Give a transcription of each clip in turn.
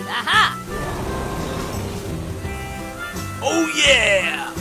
Aha! Oh yeah!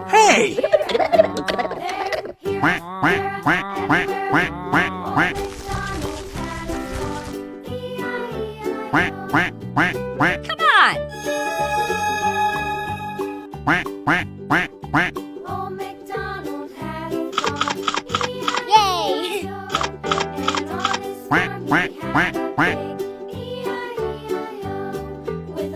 Hey! Come on! Old MacDonald had a farm. Yay! And on his farm he had a pig. E-I-E-I-O. With a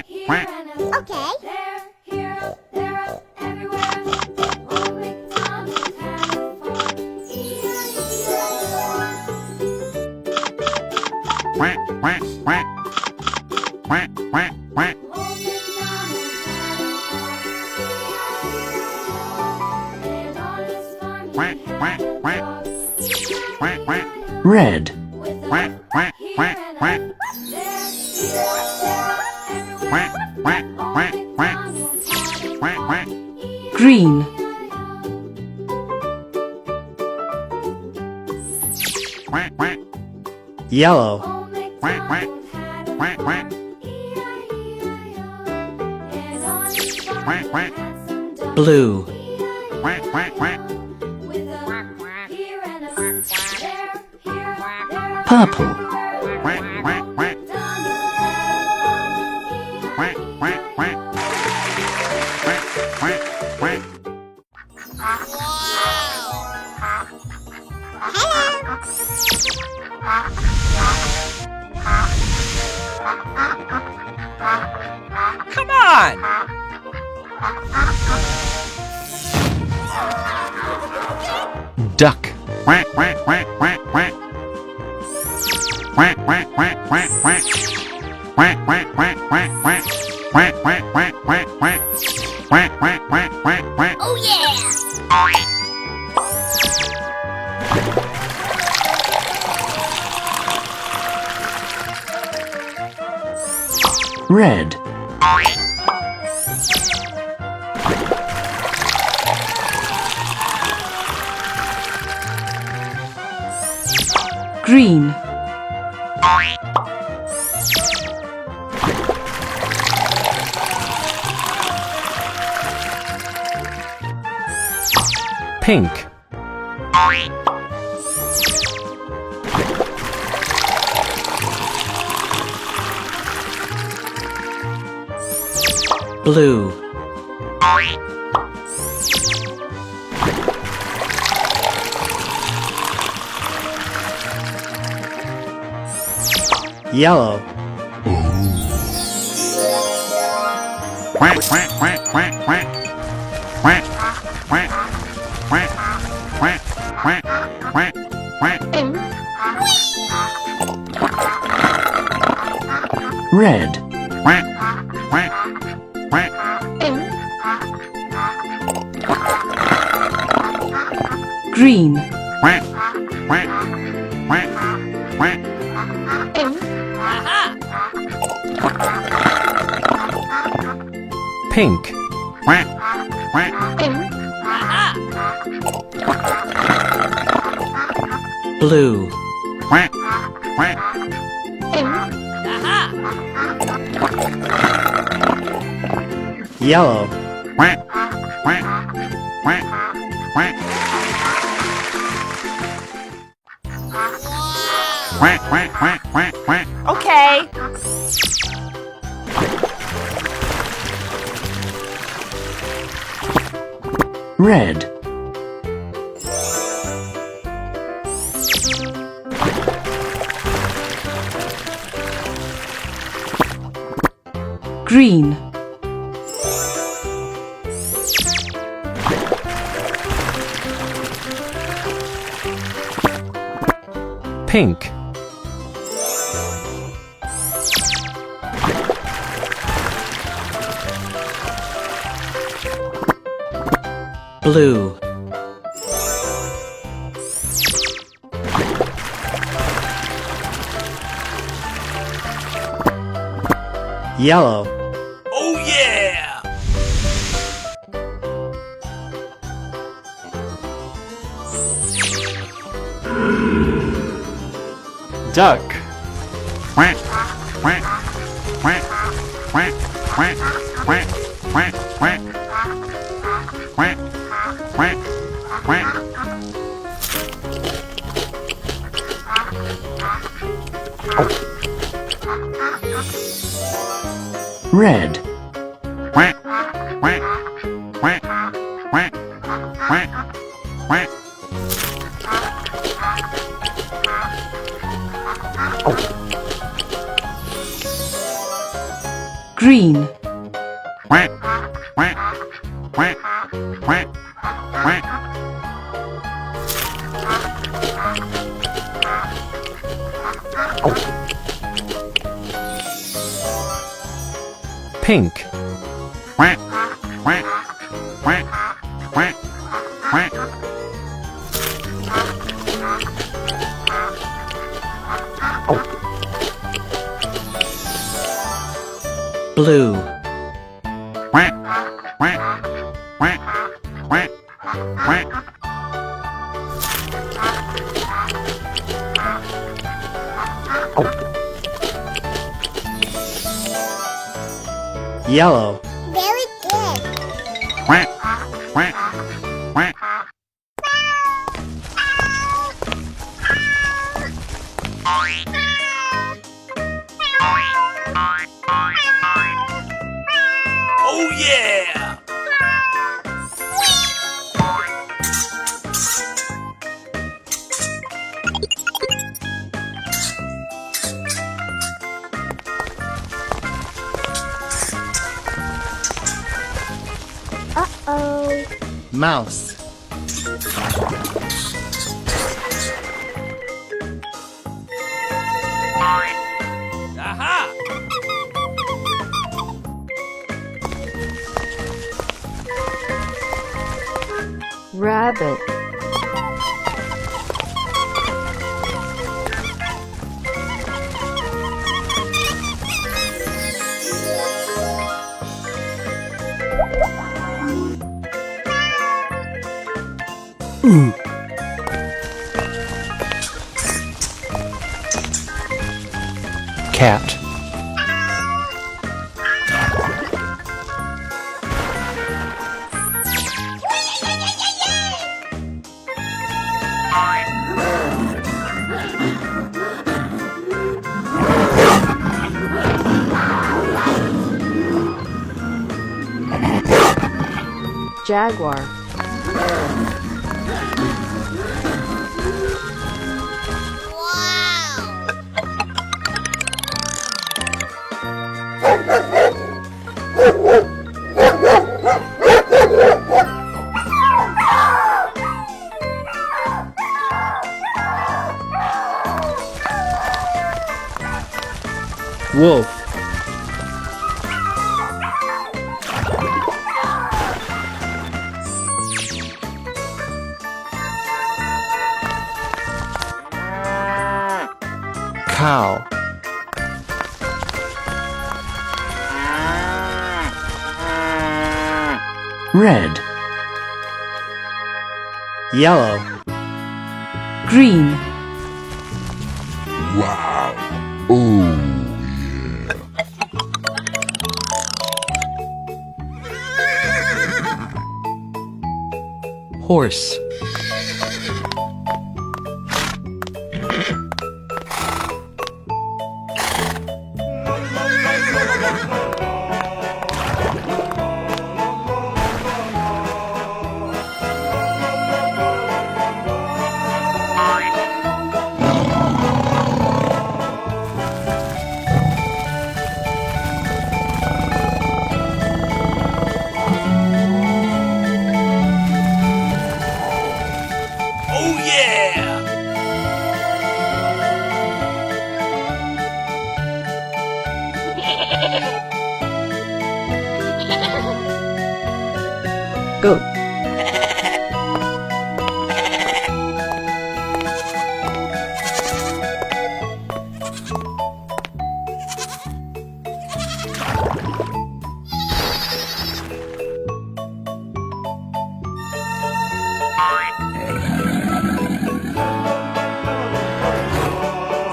here and a Okay. there, here, there, up, everywhere. Old MacDonald had a farm. E-I-E-I-O. Old MacDonald had a farm. E-I-E-I-O. And on his farm he had a dog. E-I-E-I-O. Red, With a here and a there, everywhere. Old MacDonald had a farm. green, yellow, Old MacDonald had a farm. E-I-E-I-O. And on his farm he had some ducks. blue, E-I-E-I-O. With a here and a there, here, there, purple, everywhere. Old MacDonald had a farm. E-I-E-I-O. Come on! duck, Oh yeah! red, green, pink, blue, yellow, red, green, Aha! pink, Aha! Blue. Aha! Yellow. Okay. Red. Green. Pink. Blue. Yellow. Oh yeah! Duck. Red. Green. Pink. Blue. Yellow. Very good. Oh yeah! Uh-oh. Mouse. Aha! Rabbit. Cat. Jaguar. Wolf. Cow. Red. Yellow. Green. Wow. Oh, Horse. Oh yeah! Goat.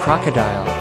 Crocodile.